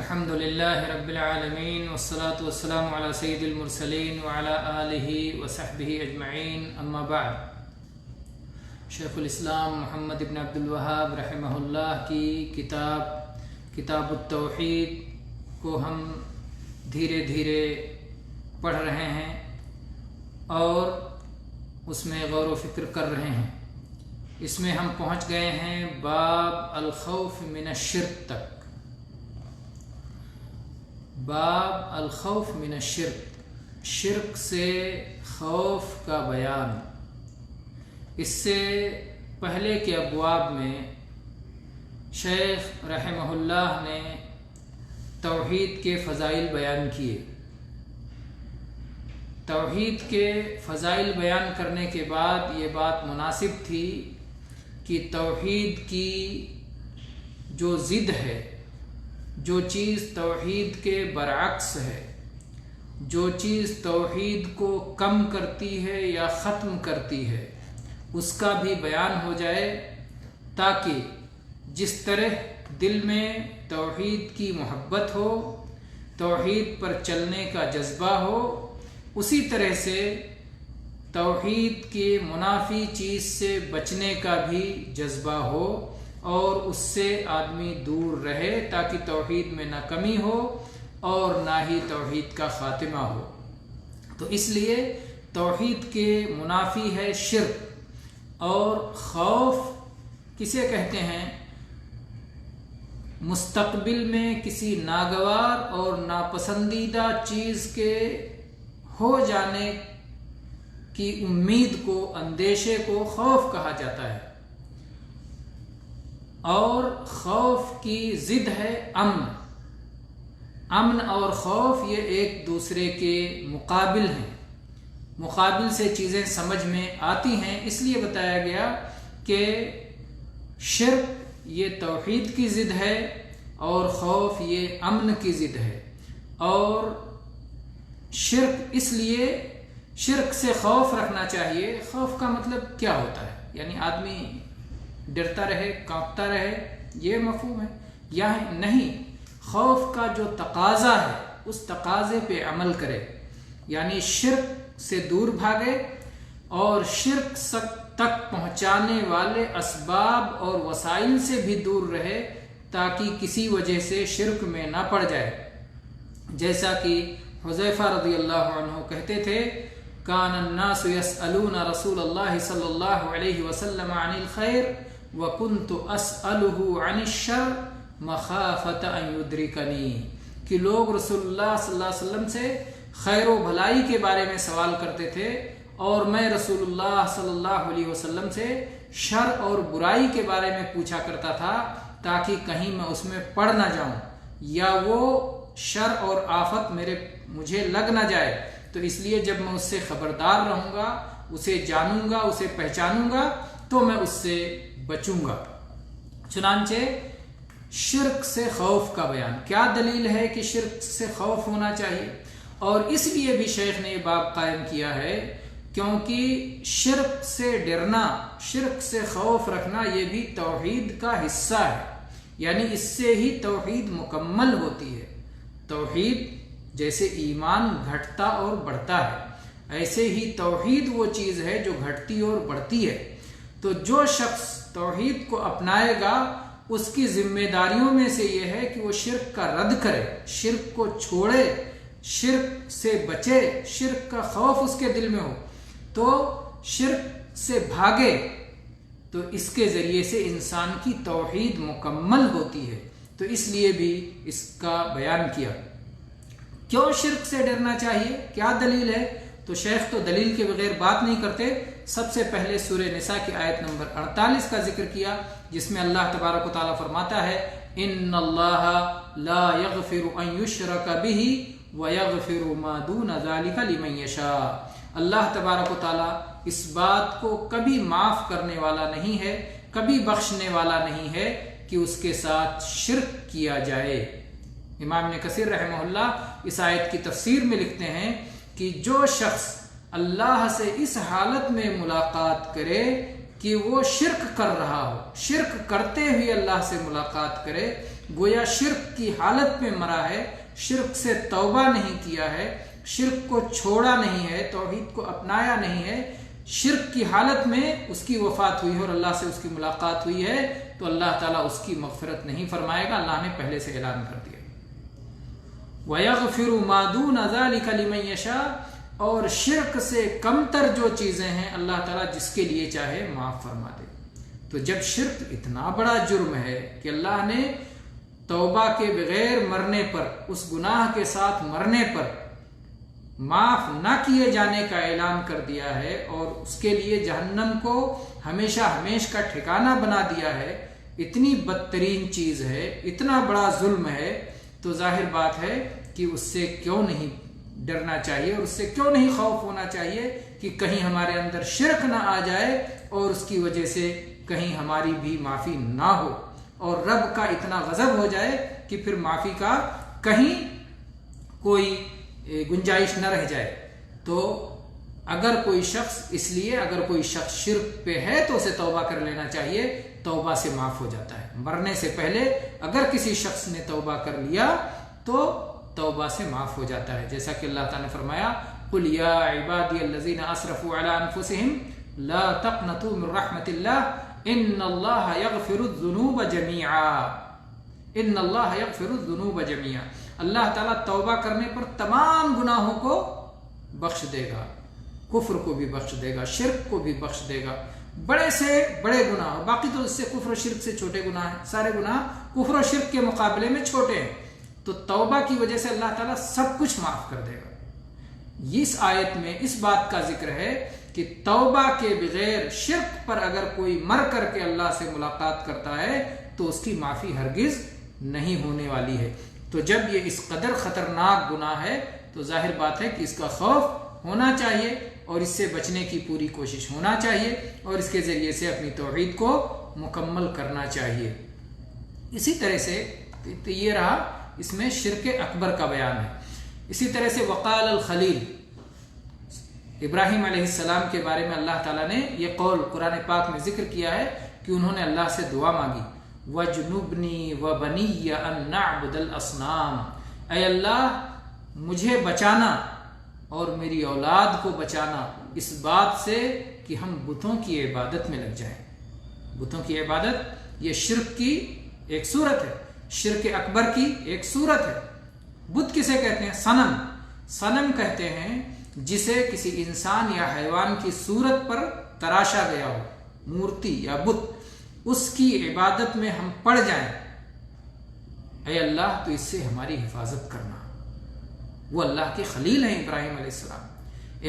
الحمد لله رب العالمين والصلاة والسلام على سيد المرسلين وعلى آله وصحبه أجمعين اما بعد. شیخ الاسلام محمد بن عبد الوہاب رحمہ اللہ کی کتاب التوحید کو ہم دھیرے دھیرے پڑھ رہے ہیں اور اس میں غور و فکر کر رہے ہیں. اس میں ہم پہنچ گئے ہیں باب الخوف من الشرک تک. باب الخوف من الشرک، شرک سے خوف کا بیان. اس سے پہلے کے ابواب میں شیخ رحمہ اللہ نے توحید کے فضائل بیان کیے. توحید کے فضائل بیان کرنے کے بعد یہ بات مناسب تھی کہ توحید کی جو ضد ہے، جو چیز توحید کے برعکس ہے، جو چیز توحید کو کم کرتی ہے یا ختم کرتی ہے، اس کا بھی بیان ہو جائے، تاکہ جس طرح دل میں توحید کی محبت ہو، توحید پر چلنے کا جذبہ ہو، اسی طرح سے توحید کی منافی چیز سے بچنے کا بھی جذبہ ہو اور اس سے آدمی دور رہے، تاکہ توحید میں نہ کمی ہو اور نہ ہی توحید کا خاتمہ ہو. تو اس لیے توحید کے منافی ہے شرک. اور خوف کسے کہتے ہیں؟ مستقبل میں کسی ناگوار اور ناپسندیدہ چیز کے ہو جانے کی امید کو، اندیشے کو خوف کہا جاتا ہے. اور خوف کی ضد ہے امن. امن اور خوف یہ ایک دوسرے کے مقابل ہیں. مقابل سے چیزیں سمجھ میں آتی ہیں، اس لیے بتایا گیا کہ شرک یہ توحید کی ضد ہے اور خوف یہ امن کی ضد ہے. اور شرک، اس لیے شرک سے خوف رکھنا چاہیے. خوف کا مطلب کیا ہوتا ہے؟ یعنی آدمی ڈرتا رہے، کانپتا رہے، یہ مفہوم ہے یا نہیں؟ خوف کا جو تقاضا ہے اس تقاضے پہ عمل کرے، یعنی شرک سے دور بھاگے اور شرک تک پہنچانے والے اسباب اور وسائل سے بھی دور رہے، تاکہ کسی وجہ سے شرک میں نہ پڑ جائے. جیسا کہ حذیفہ رضی اللہ عنہ کہتے تھے، کان الناس یسألون رسول اللہ صلی اللہ علیہ وسلم عن الخیر وکنت اسألہ عن الشر مخافۃ ان یدرکنی. کہ لوگ رسول اللہ صلی اللہ علیہ وسلم سے خیر و بھلائی کے بارے میں سوال کرتے تھے، اور میں رسول اللہ صلی اللہ علیہ وسلم سے شر اور برائی کے بارے میں پوچھا کرتا تھا، تاکہ کہیں میں اس میں پڑ نہ جاؤں یا وہ شر اور آفت مجھے لگ نہ جائے. تو اس لیے جب میں اس سے خبردار رہوں گا، اسے جانوں گا، اسے پہچانوں گا، تو میں اس سے بچوں گا. چنانچہ شرک سے خوف کا بیان. کیا دلیل ہے کہ شرک سے خوف ہونا چاہیے؟ اور اس لیے بھی شیخ نے یہ باب قائم کیا ہے کیونکہ شرک سے ڈرنا، شرک سے خوف رکھنا، یہ بھی توحید کا حصہ ہے. یعنی اس سے ہی توحید مکمل ہوتی ہے. توحید جیسے ایمان گھٹتا اور بڑھتا ہے، ایسے ہی توحید وہ چیز ہے جو گھٹتی اور بڑھتی ہے. تو جو شخص توحید کو اپنائے گا، اس کی ذمہ داریوں میں سے یہ ہے کہ وہ شرک کا رد کرے، شرک کو چھوڑے، شرک سے بچے، شرک کا خوف اس کے دل میں ہو، تو شرک سے بھاگے. تو اس کے ذریعے سے انسان کی توحید مکمل ہوتی ہے. تو اس لیے بھی اس کا بیان کیا. کیوں شرک سے ڈرنا چاہیے؟ کیا دلیل ہے؟ تو شیخ تو دلیل کے بغیر بات نہیں کرتے. سب سے پہلے سورہ نساء کی آیت نمبر 48 کا ذکر کیا، جس میں اللہ تبارک و تعالیٰ فرماتا ہے، ان اللہ لا یغفر ان یشرک بہ ویغفر ما دون ذلک لمن یشاء. اللہ تبارک و تعالیٰ اس بات کو کبھی معاف کرنے والا نہیں ہے، کبھی بخشنے والا نہیں ہے کہ اس کے ساتھ شرک کیا جائے. امام ابن کثیر رحمہ اللہ اس آیت کی تفسیر میں لکھتے ہیں کہ جو شخص اللہ سے اس حالت میں ملاقات کرے کہ وہ شرک کر رہا ہو، شرک کرتے ہوئے اللہ سے ملاقات کرے، گویا شرک کی حالت میں مرا ہے، شرک سے توبہ نہیں کیا ہے، شرک کو چھوڑا نہیں ہے، توحید کو اپنایا نہیں ہے، شرک کی حالت میں اس کی وفات ہوئی ہے اور اللہ سے اس کی ملاقات ہوئی ہے، تو اللہ تعالیٰ اس کی مغفرت نہیں فرمائے گا، اللہ نے پہلے سے اعلان کر دیا۔ وَيَغْفِرُ مَا دُونَ ذَلِكَ لِمَن يَشَاءُ، اور شرک سے کمتر جو چیزیں ہیں اللہ تعالیٰ جس کے لیے چاہے معاف فرما دے۔ تو جب شرک اتنا بڑا جرم ہے کہ اللہ نے توبہ کے بغیر مرنے پر، اس گناہ کے ساتھ مرنے پر معاف نہ کیے جانے کا اعلان کر دیا ہے اور اس کے لیے جہنم کو ہمیشہ ہمیشہ کا ٹھکانہ بنا دیا ہے، اتنی بدترین چیز ہے، اتنا بڑا ظلم ہے، تو ظاہر بات ہے کہ اس سے کیوں نہیں ڈرنا چاہیے اور اس سے کیوں نہیں خوف ہونا چاہیے کہ کہیں ہمارے اندر شرک نہ آ جائے اور اس کی وجہ سے کہیں ہماری بھی معافی نہ ہو اور رب کا اتنا غضب ہو جائے کہ پھر معافی کا کہیں کوئی گنجائش نہ رہ جائے۔ تو اگر کوئی شخص شرک پہ ہے تو اسے توبہ کر لینا چاہیے، توبہ سے معاف ہو جاتا ہے۔ مرنے سے پہلے اگر کسی شخص نے توبہ کر لیا تو توبہ سے معاف ہو جاتا ہے، جیسا کہ اللہ تعالیٰ نے فرمایا قُلْ يَا عِبَادِيَ الَّذِينَ أَسْرَفُوا عَلَىٰ أَنفُسِهِمْ لَا تَقْنَطُوا مِن رَحْمَةِ اللَّهِ إِنَّ اللَّهَ يَغْفِرُ الذُّنُوبَ جَمِيعًا۔ اللہ تعالیٰ توبہ کرنے پر تمام گناہوں کو بخش دے گا، کفر کو بھی بخش دے گا، شرک کو بھی بخش دے گا، بڑے سے بڑے گناہ، باقی تو اس سے کفر و شرک سے چھوٹے گناہ ہیں، سارے گناہ کفر و شرک کے مقابلے میں چھوٹے ہیں، تو توبہ کی وجہ سے اللہ تعالیٰ سب کچھ معاف کر دے گا۔ اس آیت میں اس بات کا ذکر ہے کہ توبہ کے بغیر شرک پر اگر کوئی مر کر کے اللہ سے ملاقات کرتا ہے تو اس کی معافی ہرگز نہیں ہونے والی ہے۔ تو جب یہ اس قدر خطرناک گناہ ہے تو ظاہر بات ہے کہ اس کا خوف ہونا چاہیے اور اس سے بچنے کی پوری کوشش ہونا چاہیے اور اس کے ذریعے سے اپنی توحید کو مکمل کرنا چاہیے۔ اسی طرح سے یہ رہا اس میں شرک اکبر کا بیان ہے۔ اسی طرح سے وقال الخلیل، ابراہیم علیہ السلام کے بارے میں اللہ تعالیٰ نے یہ قول قرآن پاک میں ذکر کیا ہے کہ انہوں نے اللہ سے دعا مانگی وَجْنُبْنِي وَبَنِيَّ أَن نَعْبُدَ الْأَصْنَامَ، اے اللہ مجھے بچانا اور میری اولاد کو بچانا اس بات سے کہ ہم بتوں کی عبادت میں لگ جائیں۔ بتوں کی عبادت یہ شرک کی ایک صورت ہے، شرک اکبر کی ایک صورت ہے۔ بت کسے کہتے ہیں؟ صنم۔ صنم کہتے ہیں جسے کسی انسان یا حیوان کی صورت پر تراشا گیا ہو، مورتی یا بت، اس کی عبادت میں ہم پڑ جائیں، اے اللہ تو اس سے ہماری حفاظت کرنا۔ وہ اللہ کے خلیل ہیں ابراہیم علیہ السلام،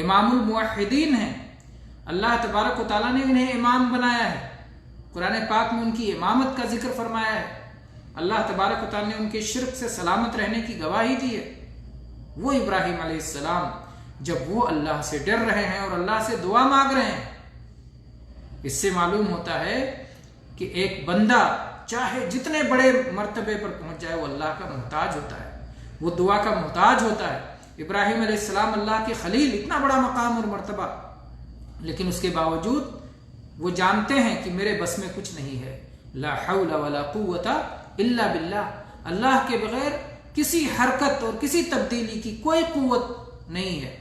امام الموحدین ہیں، اللہ تبارک و تعالیٰ نے انہیں امام بنایا ہے، قرآن پاک میں ان کی امامت کا ذکر فرمایا ہے، اللہ تبارک و تعالیٰ نے ان کے شرک سے سلامت رہنے کی گواہی دی ہے۔ وہ ابراہیم علیہ السلام جب وہ اللہ سے ڈر رہے ہیں اور اللہ سے دعا مانگ رہے ہیں، اس سے معلوم ہوتا ہے کہ ایک بندہ چاہے جتنے بڑے مرتبے پر پہنچ جائے وہ اللہ کا محتاج ہوتا ہے، وہ دعا کا محتاج ہوتا ہے۔ ابراہیم علیہ السلام اللہ کے خلیل، اتنا بڑا مقام اور مرتبہ، لیکن اس کے باوجود وہ جانتے ہیں کہ میرے بس میں کچھ نہیں ہے، لا حول ولا قوت الا باللہ، اللہ کے بغیر کسی حرکت اور کسی تبدیلی کی کوئی قوت نہیں ہے۔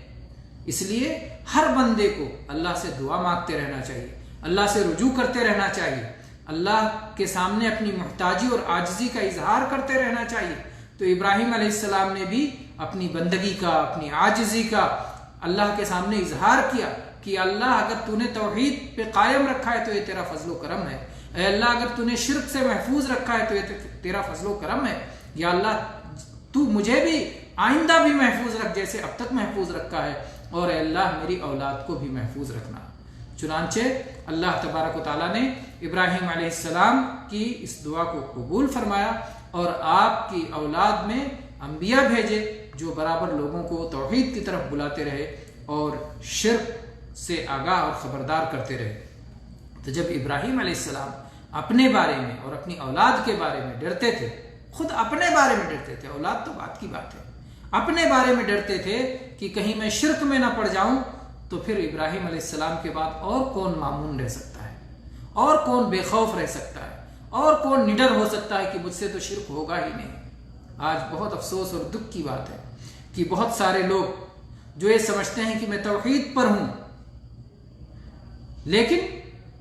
اس لیے ہر بندے کو اللہ سے دعا مانگتے رہنا چاہیے، اللہ سے رجوع کرتے رہنا چاہیے، اللہ کے سامنے اپنی محتاجی اور عاجزی کا اظہار کرتے رہنا چاہیے۔ تو ابراہیم علیہ السلام نے بھی اپنی بندگی کا، اپنی عاجزی کا اللہ کے سامنے اظہار کیا کہ اللہ اگر تو نے توحید پہ قائم رکھا ہے تو یہ تیرا فضل و کرم ہے، اے اللہ اگر تو نے شرک سے محفوظ رکھا ہے تو یہ تیرا فضل و کرم ہے، یا اللہ تو مجھے بھی آئندہ بھی محفوظ رکھ جیسے اب تک محفوظ رکھا ہے، اور اے اللہ میری اولاد کو بھی محفوظ رکھنا۔ چنانچہ اللہ تبارک و تعالیٰ نے ابراہیم علیہ السلام کی اس دعا کو قبول فرمایا اور آپ کی اولاد میں انبیاء بھیجے جو برابر لوگوں کو توحید کی طرف بلاتے رہے اور شرک سے آگاہ اور خبردار کرتے رہے۔ تو جب ابراہیم علیہ السلام اپنے بارے میں اور اپنی اولاد کے بارے میں ڈرتے تھے، خود اپنے بارے میں ڈرتے تھے، اولاد تو بات کی بات ہے، اپنے بارے میں ڈرتے تھے کہ کہیں میں شرک میں نہ پڑ جاؤں، تو پھر ابراہیم علیہ السلام کے بعد اور کون مامون رہ سکتا ہے، اور کون بے خوف رہ سکتا ہے، اور کون نڈر ہو سکتا ہے کہ مجھ سے تو شرک ہوگا ہی نہیں. آج بہت افسوس اور دکھ کی بات ہے کہ بہت سارے لوگ جو یہ سمجھتے ہیں کہ میں توحید پر ہوں، لیکن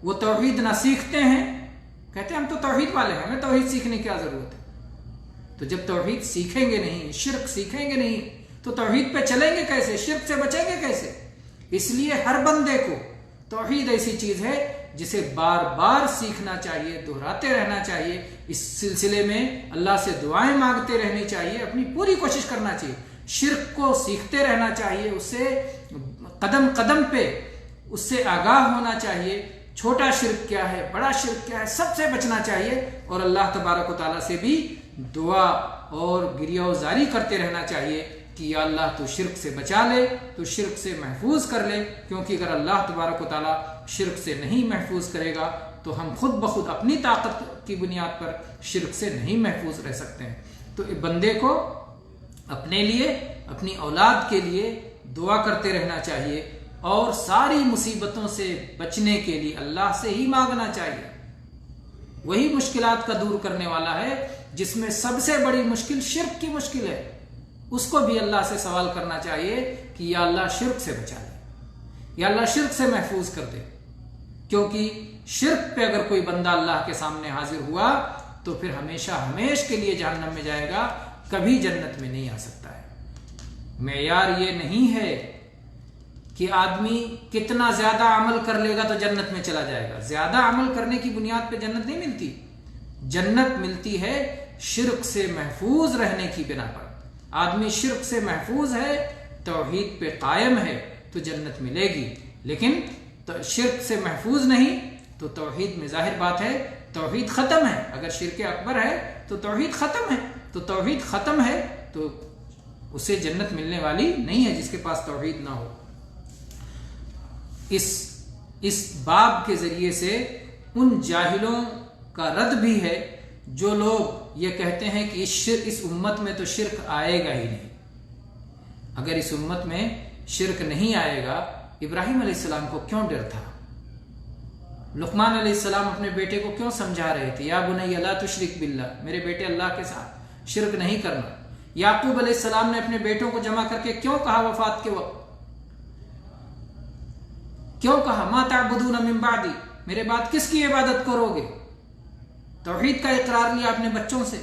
وہ توحید نہ سیکھتے ہیں. کہتے ہیں ہم تو توحید والے ہیں، ہمیں توحید سیکھنے کی کیا ضرورت ہے. تو جب توحید سیکھیں گے نہیں، شرک سیکھیں گے نہیں، تو توحید پہ چلیں گے کیسے، شرک سے بچیں گے کیسے؟ اس لیے ہر بندے کو توحید ایسی چیز ہے جسے بار بار سیکھنا چاہیے، دہراتے رہنا چاہیے. اس سلسلے میں اللہ سے دعائیں مانگتے رہنی چاہیے، اپنی پوری کوشش کرنا چاہیے. شرک کو سیکھتے رہنا چاہیے، اس سے قدم قدم پہ اس سے آگاہ ہونا چاہیے. چھوٹا شرک کیا ہے، بڑا شرک کیا ہے، سب سے بچنا چاہیے. اور اللہ تبارک و تعالیٰ سے بھی دعا اور گریہ وزاری کرتے رہنا چاہیے کہ یا اللہ تو شرک سے بچا لے، تو شرک سے محفوظ کر لے. کیونکہ اگر اللہ تبارک و تعالیٰ شرک سے نہیں محفوظ کرے گا تو ہم خود بخود اپنی طاقت کی بنیاد پر شرک سے نہیں محفوظ رہ سکتے ہیں. تو بندے کو اپنے لیے، اپنی اولاد کے لیے دعا کرتے رہنا چاہیے اور ساری مصیبتوں سے بچنے کے لیے اللہ سے ہی مانگنا چاہیے. وہی مشکلات کا دور کرنے والا ہے. جس میں سب سے بڑی مشکل شرک کی مشکل ہے، اس کو بھی اللہ سے سوال کرنا چاہیے کہ یا اللہ شرک سے بچا لے، یا اللہ شرک سے محفوظ کر دے. کیونکہ شرک پہ اگر کوئی بندہ اللہ کے سامنے حاضر ہوا تو پھر ہمیشہ ہمیش کے لیے جہنم میں جائے گا، کبھی جنت میں نہیں آ سکتا ہے. معیار یہ نہیں ہے کہ آدمی کتنا زیادہ عمل کر لے گا تو جنت میں چلا جائے گا. زیادہ عمل کرنے کی بنیاد پہ جنت نہیں ملتی. جنت ملتی ہے شرک سے محفوظ رہنے کی بنا پر. آدمی شرک سے محفوظ ہے، توحید پہ قائم ہے تو جنت ملے گی. لیکن شرک سے محفوظ نہیں تو توحید میں ظاہر بات ہے توحید ختم ہے. اگر شرک اکبر ہے تو توحید ختم ہے. تو توحید ختم ہے تو اسے جنت ملنے والی نہیں ہے جس کے پاس توحید نہ ہو. اس باب کے ذریعے سے ان جاہلوں کا رد بھی ہے جو لوگ یہ کہتے ہیں کہ اس امت میں تو شرک آئے گا ہی نہیں. اگر اس امت میں شرک نہیں آئے گا، ابراہیم علیہ السلام کو کیوں ڈر تھا؟ لقمان علیہ السلام اپنے بیٹے کو کیوں سمجھا رہے تھے یا بنی لا تشرک باللہ، میرے بیٹے اللہ کے ساتھ شرک نہیں کرنا؟ یعقوب علیہ السلام نے اپنے بیٹوں کو جمع کر کے کیوں کہا وفات کے وقت، کیوں کہا ما تعبدون من بعدی، میرے بعد کس کی عبادت کرو گے؟ توحید کا اقرار لیا اپنے بچوں سے.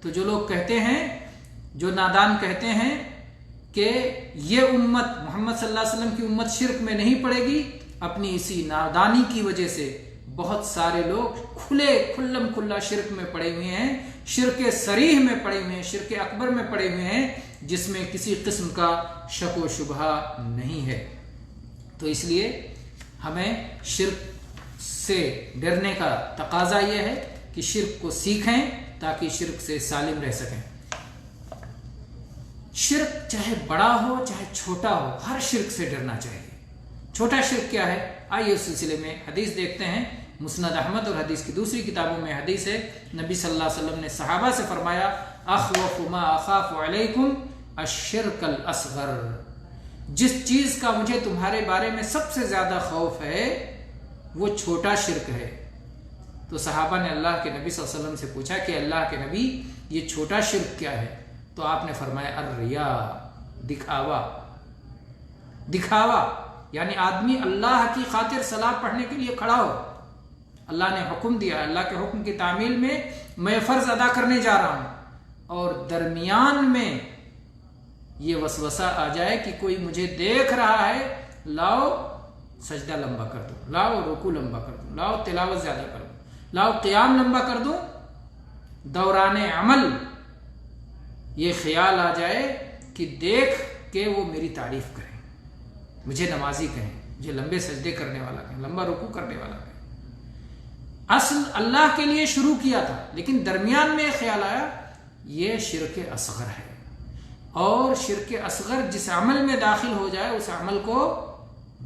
تو جو لوگ کہتے ہیں، جو نادان کہتے ہیں کہ یہ امت محمد صلی اللہ علیہ وسلم کی امت شرک میں نہیں پڑے گی، اپنی اسی نادانی کی وجہ سے بہت سارے لوگ کھلم کھلا شرک میں پڑے ہوئے ہیں، شرک صریح میں پڑے ہوئے ہیں، شرک اکبر میں پڑے ہوئے ہیں جس میں کسی قسم کا شک و شبہ نہیں ہے. تو اس لیے ہمیں شرک سے ڈرنے کا تقاضا یہ ہے کہ شرک کو سیکھیں تاکہ شرک سے سالم رہ سکیں. شرک چاہے بڑا ہو چاہے چھوٹا ہو، ہر شرک سے ڈرنا چاہیے. چھوٹا شرک کیا ہے؟ آئیے اس سلسلے میں حدیث دیکھتے ہیں. مسند احمد اور حدیث کی دوسری کتابوں میں حدیث ہے، نبی صلی اللہ علیہ وسلم نے صحابہ سے فرمایا اخوف ما اخاف علیکم الشرک الاصغر، جس چیز کا مجھے تمہارے بارے میں سب سے زیادہ خوف ہے وہ چھوٹا شرک ہے. تو صحابہ نے اللہ کے نبی صلی اللہ علیہ وسلم سے پوچھا کہ اللہ کے نبی یہ چھوٹا شرک کیا ہے؟ تو آپ نے فرمایا الریا، دکھاوا، یعنی آدمی اللہ کی خاطر صلاۃ پڑھنے کے لیے کھڑا ہو، اللہ نے حکم دیا، اللہ کے حکم کی تعمیل میں فرض ادا کرنے جا رہا ہوں، اور درمیان میں یہ وسوسہ آ جائے کہ کوئی مجھے دیکھ رہا ہے، لاؤ سجدہ لمبا کر دوں، لاؤ رکوع لمبا کر دوں، لاؤ تلاوت زیادہ کر دوں، لاؤ قیام لمبا کر دوں، دوران عمل یہ خیال آ جائے کہ دیکھ کے وہ میری تعریف کریں، مجھے نمازی کہیں، مجھے لمبے سجدے کرنے والا کہیں، لمبا رکوع کرنے والا کہیں. اصل اللہ کے لیے شروع کیا تھا لیکن درمیان میں خیال آیا یہ شرک اصغر ہے. اور شرک اصغر جس عمل میں داخل ہو جائے اس عمل کو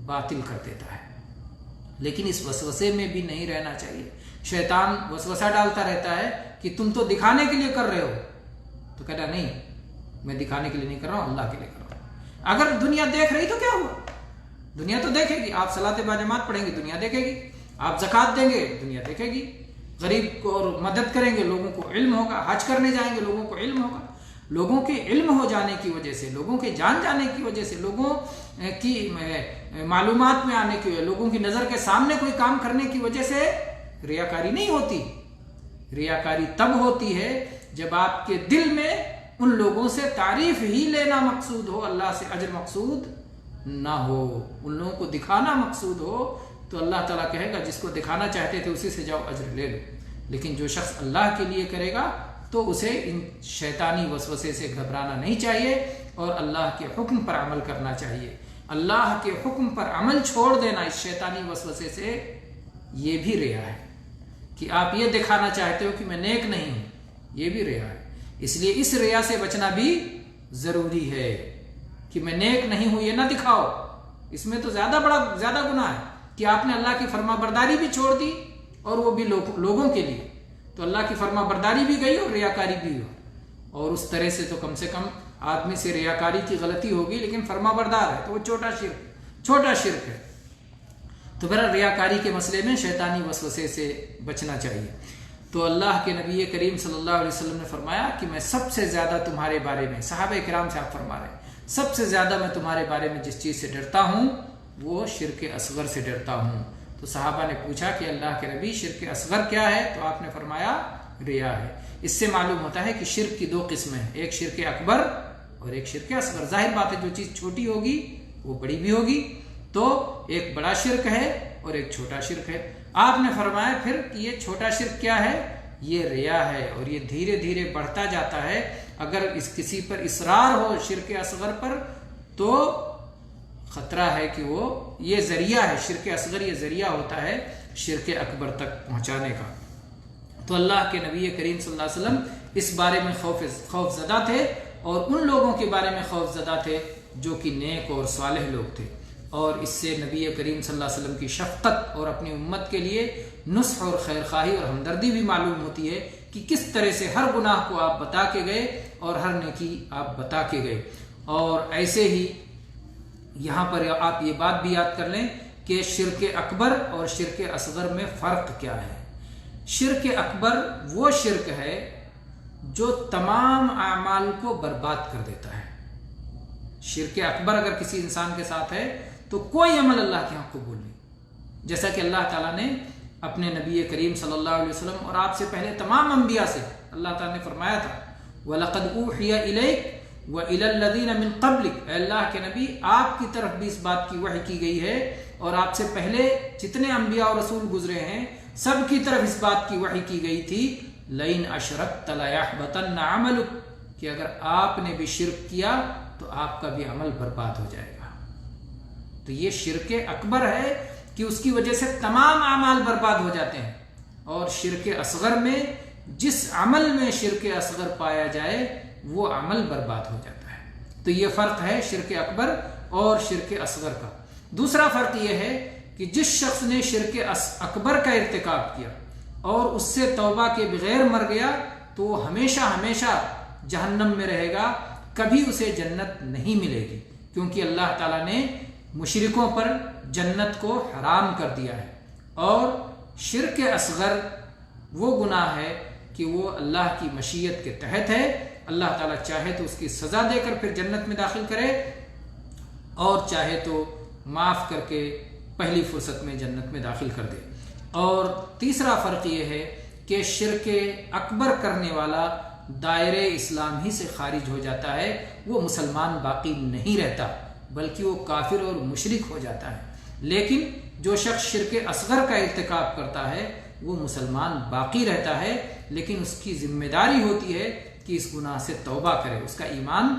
باطل کر دیتا ہے. لیکن اس وسوسے میں بھی نہیں رہنا چاہیے. شیطان وسوسہ ڈالتا رہتا ہے کہ تم تو دکھانے کے لیے کر رہے ہو، تو کہتا نہیں میں دکھانے کے لیے نہیں کر رہا ہوں، اللہ کے لیے کر رہا ہوں. اگر دنیا دیکھ رہی تو کیا ہوا؟ دنیا تو دیکھے گی. آپ صلاۃ باجماعت پڑھیں گے، دنیا دیکھے گی. آپ زکوٰۃ دیں گے، دنیا دیکھے گی. غریب کو اور مدد کریں گے لوگوں کو علم ہوگا، حج کرنے جائیں گے لوگوں کو علم ہوگا، لوگوں کے علم ہو جانے کی وجہ سے، لوگوں کے جان جانے کی وجہ سے، لوگوں کی معلومات میں آنے کی وجہ، لوگوں کی نظر کے سامنے کوئی کام کرنے کی وجہ سے ریاکاری نہیں ہوتی۔ ریاکاری تب ہوتی ہے جب آپ کے دل میں ان لوگوں سے تعریف ہی لینا مقصود ہو، اللہ سے اجر مقصود نہ ہو، ان لوگوں کو دکھانا مقصود ہو، تو اللہ تعالیٰ کہے گا جس کو دکھانا چاہتے تھے اسی سے جاؤ اجر لے لو۔ لیکن جو شخص اللہ کے لیے کرے گا تو اسے ان شیطانی وسوسے سے گھبرانا نہیں چاہیے اور اللہ کے حکم پر عمل کرنا چاہیے۔ اللہ کے حکم پر عمل چھوڑ دینا اس شیطانی وسوسے سے یہ بھی ریا ہے کہ آپ یہ دکھانا چاہتے ہو کہ میں نیک نہیں ہوں، یہ بھی ریا ہے۔ اس لیے اس ریا سے بچنا بھی ضروری ہے کہ میں نیک نہیں ہوں یہ نہ دکھاؤ۔ اس میں تو زیادہ گناہ ہے کہ آپ نے اللہ کی فرما برداری بھی چھوڑ دی اور وہ بھی لوگوں کے لیے، تو اللہ کی فرما برداری بھی گئی اور ریاکاری بھی ہو، اور اس طرح سے تو کم سے کم آدمی سے ریاکاری کی غلطی ہوگی لیکن فرما بردار ہے تو وہ چھوٹا شرک ہے۔ تو بہرحال ریاکاری کے مسئلے میں شیطانی وسوسے سے بچنا چاہیے۔ تو اللہ کے نبی کریم صلی اللہ علیہ وسلم نے فرمایا کہ میں سب سے زیادہ تمہارے بارے میں، صحابہ کرام سے آپ فرما رہے ہیں، سب سے زیادہ میں تمہارے بارے میں جس چیز سے ڈرتا ہوں وہ شرک اصغر سے ڈرتا ہوں۔ تو صحابہ نے پوچھا کہ اللہ کے نبی شرک اصغر کیا ہے؟ تو آپ نے فرمایا ریا ہے۔ اس سے معلوم ہوتا ہے کہ شرک کی دو قسمیں ہیں، ایک شرک اکبر اور ایک شرک اصغر۔ ظاہر بات ہے جو چیز چھوٹی ہوگی وہ بڑی بھی ہوگی، تو ایک بڑا شرک ہے اور ایک چھوٹا شرک ہے۔ آپ نے فرمایا پھر کہ یہ چھوٹا شرک کیا ہے؟ یہ ریا ہے، اور یہ دھیرے دھیرے بڑھتا جاتا ہے۔ اگر کسی پر اصرار ہو شرک اصغر پر تو خطرہ ہے کہ وہ یہ ذریعہ ہے، شرک اصغر یہ ذریعہ ہوتا ہے شرک اکبر تک پہنچانے کا۔ تو اللہ کے نبی کریم صلی اللہ علیہ وسلم اس بارے میں خوف زدہ تھے، اور ان لوگوں کے بارے میں خوف زدہ تھے جو کہ نیک اور صالح لوگ تھے، اور اس سے نبی کریم صلی اللہ علیہ وسلم کی شفقت اور اپنی امت کے لیے نصح اور خیر خواہی اور ہمدردی بھی معلوم ہوتی ہے کہ کس طرح سے ہر گناہ کو آپ بتا کے گئے اور ہر نیکی آپ بتا کے گئے۔ اور ایسے ہی یہاں پر آپ یہ بات بھی یاد کر لیں کہ شرک اکبر اور شرک اصغر میں فرق کیا ہے۔ شرک اکبر وہ شرک ہے جو تمام اعمال کو برباد کر دیتا ہے۔ شرک اکبر اگر کسی انسان کے ساتھ ہے تو کوئی عمل اللہ کے ہاں قبول نہیں، جیسا کہ اللہ تعالیٰ نے اپنے نبی کریم صلی اللہ علیہ وسلم اور آپ سے پہلے تمام انبیاء سے اللہ تعالیٰ نے فرمایا تھا وَلَقَدْ أُوحِيَ إِلَيْكَ وَإِلَى الَّذِينَ مِن قَبْلِكَ، اے اللہ کے نبی آپ کی طرف بھی اس بات کی وحی کی گئی ہے، اور آپ سے پہلے جتنے انبیاء اور رسول گزرے ہیں سب کی طرف اس بات کی وحی کی گئی تھی لَإِنْ أَشْرَكْتَ لَيَحْبَطَنَّ عَمَلُكَ، کہ اگر آپ نے بھی شرک کیا تو آپ کا بھی عمل برباد ہو جائے گا۔ تو یہ شرک اکبر ہے کہ اس کی وجہ سے تمام اعمال برباد ہو جاتے ہیں، اور شرک اصغر میں جس عمل میں شرک اصغر پایا جائے وہ عمل برباد ہو جاتا ہے۔ تو یہ فرق ہے شرک اکبر اور شرک اصغر کا۔ دوسرا فرق یہ ہے کہ جس شخص نے شرک اکبر کا ارتکاب کیا اور اس سے توبہ کے بغیر مر گیا تو وہ ہمیشہ ہمیشہ جہنم میں رہے گا، کبھی اسے جنت نہیں ملے گی، کیونکہ اللہ تعالیٰ نے مشرکوں پر جنت کو حرام کر دیا ہے۔ اور شرک اصغر وہ گناہ ہے کہ وہ اللہ کی مشیت کے تحت ہے، اللہ تعالیٰ چاہے تو اس کی سزا دے کر پھر جنت میں داخل کرے، اور چاہے تو معاف کر کے پہلی فرصت میں جنت میں داخل کر دے۔ اور تیسرا فرق یہ ہے کہ شرک اکبر کرنے والا دائرے اسلام ہی سے خارج ہو جاتا ہے، وہ مسلمان باقی نہیں رہتا بلکہ وہ کافر اور مشرک ہو جاتا ہے۔ لیکن جو شخص شرک اصغر کا ارتکاب کرتا ہے وہ مسلمان باقی رہتا ہے، لیکن اس کی ذمہ داری ہوتی ہے کہ اس گناہ سے توبہ کرے، اس کا ایمان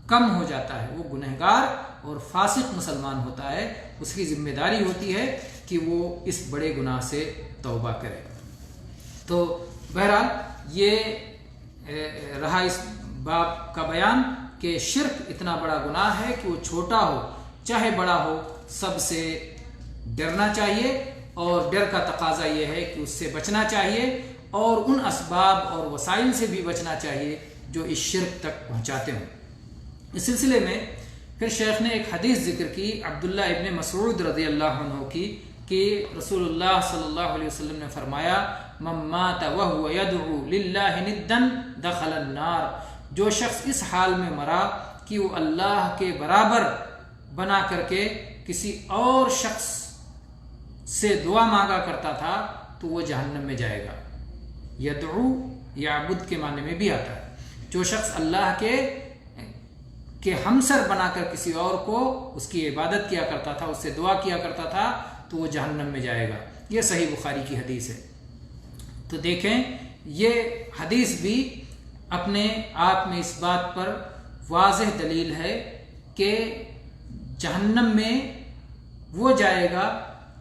کم ہو جاتا ہے، وہ گنہگار اور فاسق مسلمان ہوتا ہے، اس کی ذمہ داری ہوتی ہے کہ وہ اس بڑے گناہ سے توبہ کرے۔ تو بہرحال یہ رہا اس باب کا بیان کہ شرک اتنا بڑا گناہ ہے کہ وہ چھوٹا ہو چاہے بڑا ہو سب سے ڈرنا چاہیے، اور ڈر کا تقاضا یہ ہے کہ اس سے بچنا چاہیے اور ان اسباب اور وسائل سے بھی بچنا چاہیے جو اس شرک تک پہنچاتے ہوں۔ اس سلسلے میں پھر شیخ نے ایک حدیث ذکر کی عبداللہ ابن مسعود رضی اللہ عنہ کی کہ رسول اللہ صلی اللہ علیہ وسلم نے فرمایا من مات وهو يدعو لله ندا دخل النار، جو شخص اس حال میں مرا کہ وہ اللہ کے برابر بنا کر کے کسی اور شخص سے دعا مانگا کرتا تھا تو وہ جہنم میں جائے گا۔ یدعو یعبد کے معنی میں بھی آتا ہے، جو شخص اللہ کے ہمسر بنا کر کسی اور کو اس کی عبادت کیا کرتا تھا، اس سے دعا کیا کرتا تھا تو وہ جہنم میں جائے گا۔ یہ صحیح بخاری کی حدیث ہے۔ تو دیکھیں یہ حدیث بھی اپنے آپ میں اس بات پر واضح دلیل ہے کہ جہنم میں وہ جائے گا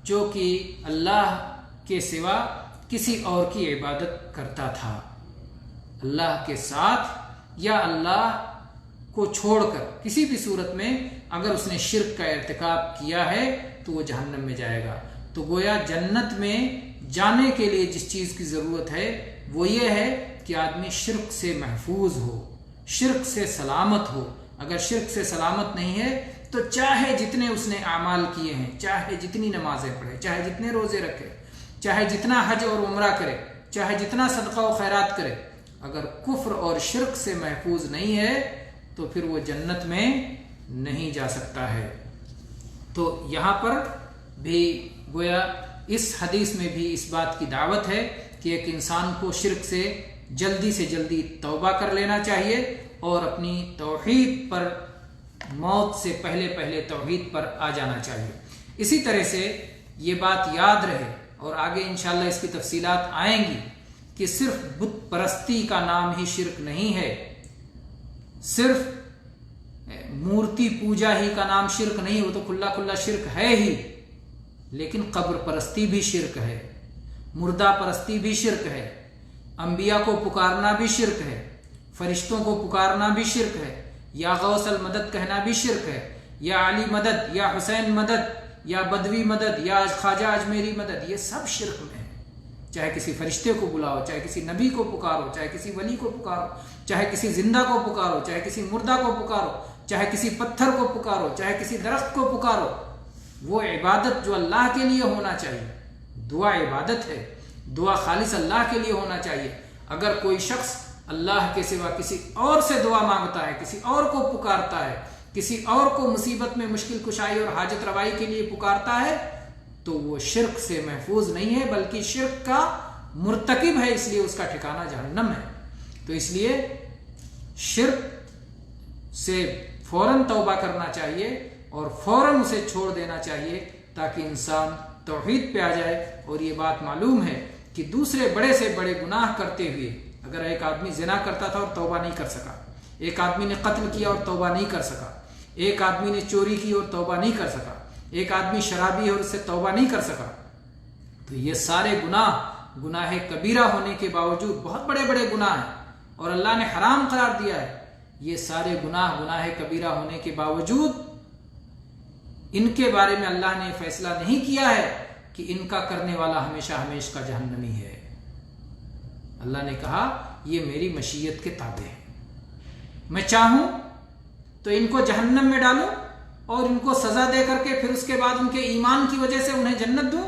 جو کہ اللہ کے سوا کسی اور کی عبادت کرتا تھا، اللہ کے ساتھ یا اللہ کو چھوڑ کر کسی بھی صورت میں اگر اس نے شرک کا ارتکاب کیا ہے تو وہ جہنم میں جائے گا۔ تو گویا جنت میں جانے کے لیے جس چیز کی ضرورت ہے وہ یہ ہے کہ آدمی شرک سے محفوظ ہو، شرک سے سلامت ہو۔ اگر شرک سے سلامت نہیں ہے تو چاہے جتنے اس نے اعمال کیے ہیں، چاہے جتنی نمازیں پڑھے، چاہے جتنے روزے رکھے، چاہے جتنا حج اور عمرہ کرے، چاہے جتنا صدقہ و خیرات کرے، اگر کفر اور شرک سے محفوظ نہیں ہے تو پھر وہ جنت میں نہیں جا سکتا ہے۔ تو یہاں پر بھی گویا اس حدیث میں بھی اس بات کی دعوت ہے کہ ایک انسان کو شرک سے جلدی توبہ کر لینا چاہیے اور اپنی توحید پر موت سے پہلے توحید پر آ جانا چاہیے۔ اسی طرح سے یہ بات یاد رہے اور آگے انشاءاللہ اس کی تفصیلات آئیں گی کہ صرف بت پرستی کا نام ہی شرک نہیں ہے، صرف مورتی پوجا ہی کا نام شرک نہیں، وہ تو کھلا شرک ہے ہی، لیکن قبر پرستی بھی شرک ہے، مردہ پرستی بھی شرک ہے، انبیاء کو پکارنا بھی شرک ہے، فرشتوں کو پکارنا بھی شرک ہے، یا غوث المدد کہنا بھی شرک ہے، یا علی مدد، یا حسین مدد، یا بدوی مدد، یا خواجہ اجمیری مدد، یہ سب شرک میں ہے۔ چاہے کسی فرشتے کو بلاؤ، چاہے کسی نبی کو پکارو، چاہے کسی ولی کو پکارو، چاہے کسی زندہ کو پکارو، چاہے کسی مردہ کو پکارو، چاہے کسی پتھر کو پکارو، چاہے کسی درخت کو پکارو، وہ عبادت جو اللہ کے لیے ہونا چاہیے، دعا عبادت ہے، دعا خالص اللہ کے لیے ہونا چاہیے۔ اگر کوئی شخص اللہ کے سوا کسی اور سے دعا مانگتا ہے، کسی اور کو پکارتا ہے، کسی اور کو مصیبت میں مشکل کشائی اور حاجت روائی کے لیے پکارتا ہے تو وہ شرک سے محفوظ نہیں ہے بلکہ شرک کا مرتکب ہے، اس لیے اس کا ٹھکانہ جہنم ہے۔ تو اس لیے شرک سے فوراً توبہ کرنا چاہیے اور فوراً اسے چھوڑ دینا چاہیے تاکہ انسان توحید پہ آ جائے۔ اور یہ بات معلوم ہے کہ دوسرے بڑے سے بڑے گناہ کرتے ہوئے اگر ایک آدمی زنا کرتا تھا اور توبہ نہیں کر سکا، ایک آدمی نے قتل کیا اور توبہ نہیں کر سکا، ایک آدمی نے چوری کی اور توبہ نہیں کر سکا، ایک آدمی شرابی ہے اور اس سے توبہ نہیں کر سکا، تو یہ سارے گناہ کبیرہ ہونے کے باوجود بہت بڑے بڑے گناہ ہیں اور اللہ نے حرام قرار دیا ہے، یہ سارے گناہ کبیرہ ہونے کے باوجود ان کے بارے میں اللہ نے فیصلہ نہیں کیا ہے کہ ان کا کرنے والا ہمیشہ کا جہنمی ہے۔ اللہ نے کہا یہ میری مشیت کے تابع ہے، میں چاہوں تو ان کو جہنم میں ڈالوں اور ان کو سزا دے کر کے پھر اس کے بعد ان کے ایمان کی وجہ سے انہیں جنت دوں،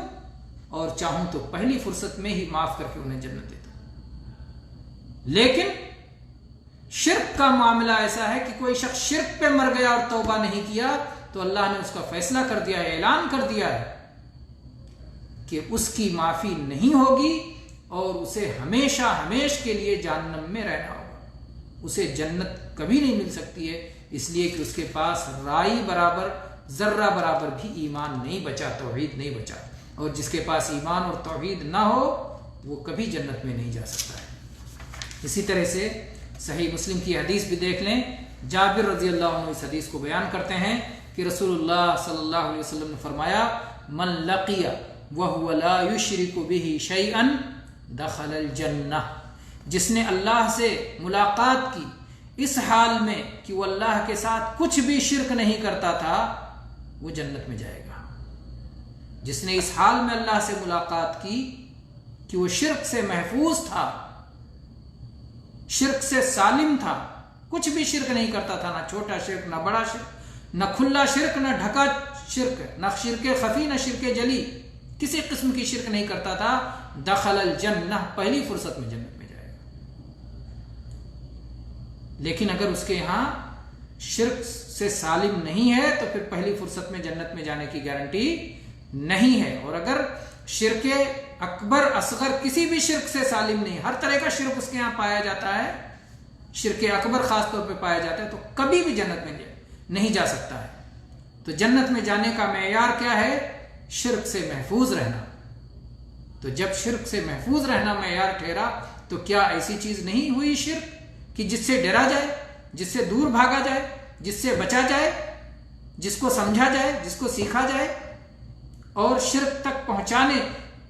اور چاہوں تو پہلی فرصت میں ہی معاف کر کے انہیں جنت دے دوں۔ لیکن شرک کا معاملہ ایسا ہے کہ کوئی شخص شرک پہ مر گیا اور توبہ نہیں کیا تو اللہ نے اس کا فیصلہ کر دیا ہے، اعلان کر دیا ہے کہ اس کی معافی نہیں ہوگی اور اسے ہمیشہ کے لیے جہنم میں رہنا ہوگا، اسے جنت کبھی نہیں مل سکتی ہے، اس لیے کہ اس کے پاس رائی برابر ذرہ برابر بھی ایمان نہیں بچا، توحید نہیں بچا، اور جس کے پاس ایمان اور توحید نہ ہو وہ کبھی جنت میں نہیں جا سکتا ہے۔ اسی طرح سے صحیح مسلم کی حدیث بھی دیکھ لیں، جابر رضی اللہ عنہ اس حدیث کو بیان کرتے ہیں کہ رسول اللہ صلی اللہ علیہ وسلم نے فرمایا من لقی وهو لا يشرك به شيئا دخل الجنہ، جس نے اللہ سے ملاقات کی اس حال میں کہ وہ اللہ کے ساتھ کچھ بھی شرک نہیں کرتا تھا، وہ جنت میں جائے گا۔ جس نے اس حال میں اللہ سے ملاقات کی کہ وہ شرک سے محفوظ تھا، شرک سے سالم تھا، کچھ بھی شرک نہیں کرتا تھا، نہ چھوٹا شرک، نہ بڑا شرک، نہ کھلا شرک، نہ ڈھکا شرک، نہ شرک خفی، نہ شرک جلی، کسی قسم کی شرک نہیں کرتا تھا، دخل الجنہ، پہلی فرصت میں جنت میں جائے گا۔ لیکن اگر اس کے یہاں شرک سے سالم نہیں ہے تو پھر پہلی فرصت میں جنت میں جانے کی گارنٹی نہیں ہے۔ اور اگر شرک اکبر اصغر کسی بھی شرک سے سالم نہیں، ہر طرح کا شرک اس کے یہاں پایا جاتا ہے، شرک اکبر خاص طور پہ پایا جاتا ہے، تو کبھی بھی جنت میں نہیں جا سکتا ہے۔ تو جنت میں جانے کا معیار کیا ہے؟ شرک سے محفوظ رہنا۔ تو جب شرک سے محفوظ رہنا معیار ٹھہرا تو کیا ایسی چیز نہیں ہوئی شرک کہ جس سے ڈرا جائے، جس سے دور بھاگا جائے، جس سے بچا جائے، جس کو سمجھا جائے، جس کو سیکھا جائے، اور شرک تک پہنچانے،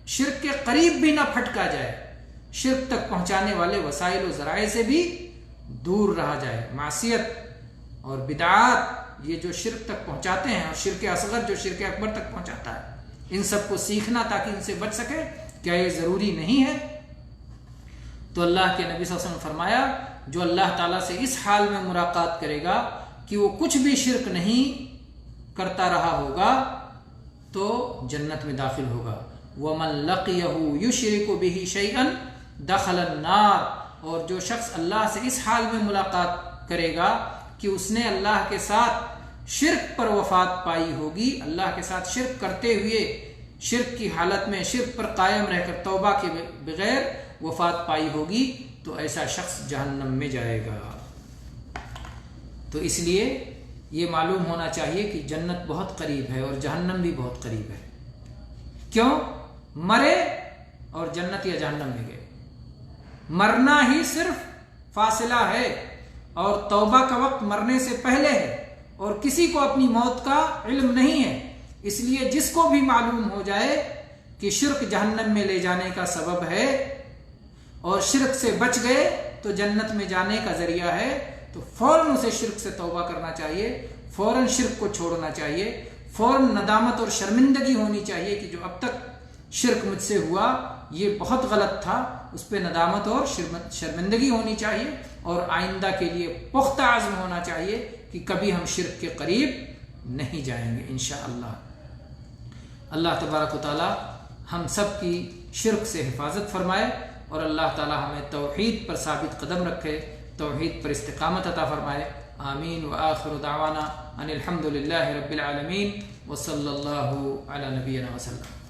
شرک کے قریب بھی نہ پھٹکا جائے، شرک تک پہنچانے والے وسائل و ذرائع سے بھی دور رہا جائے۔ معصیت اور بدعات یہ جو شرک تک پہنچاتے ہیں، اور شرک اصغر جو شرک اکبر تک پہنچاتا ہے، ان سب کو سیکھنا تاکہ ان سے بچ سکے، کیا یہ ضروری نہیں ہے؟ تو اللہ کے نبی صلی اللہ علیہ وسلم نے فرمایا جو اللہ تعالیٰ سے اس حال میں ملاقات کرے گا کہ وہ کچھ بھی شرک نہیں کرتا رہا ہوگا تو جنت میں داخل ہوگا۔ وَمَن لَقِيَهُ يُشْرِكُ بِهِ شَيْئًا دَخَلَ النَّارِ، اور جو شخص اللہ سے اس حال میں ملاقات کرے گا کہ اس نے اللہ کے ساتھ شرک پر وفات پائی ہوگی، اللہ کے ساتھ شرک کرتے ہوئے، شرک کی حالت میں شرک پر قائم رہ کر توبہ کے بغیر وفات پائی ہوگی، تو ایسا شخص جہنم میں جائے گا۔ تو اس لیے یہ معلوم ہونا چاہیے کہ جنت بہت قریب ہے اور جہنم بھی بہت قریب ہے۔ کیوں؟ مرے اور جنت یا جہنم میں گئے۔ مرنا ہی صرف فاصلہ ہے، اور توبہ کا وقت مرنے سے پہلے ہے، اور کسی کو اپنی موت کا علم نہیں ہے۔ اس لیے جس کو بھی معلوم ہو جائے کہ شرک جہنم میں لے جانے کا سبب ہے اور شرک سے بچ گئے تو جنت میں جانے کا ذریعہ ہے، تو فوراً اسے شرک سے توبہ کرنا چاہیے، فوراً شرک کو چھوڑنا چاہیے، فوراً ندامت اور شرمندگی ہونی چاہیے کہ جو اب تک شرک مجھ سے ہوا یہ بہت غلط تھا، اس پہ ندامت اور شرمندگی ہونی چاہیے، اور آئندہ کے لیے پختہ عزم ہونا چاہیے کہ کبھی ہم شرک کے قریب نہیں جائیں گے انشاءاللہ۔ اللہ تبارک و تعالی ہم سب کی شرک سے حفاظت فرمائے، اور اللہ تعالی ہمیں توحید پر ثابت قدم رکھے، توحید پر استقامت عطا فرمائے۔ آمین۔ وآخر دعوانا ان الحمد للہ رب العالمین، وصلی اللہ علی نبینا وسلم۔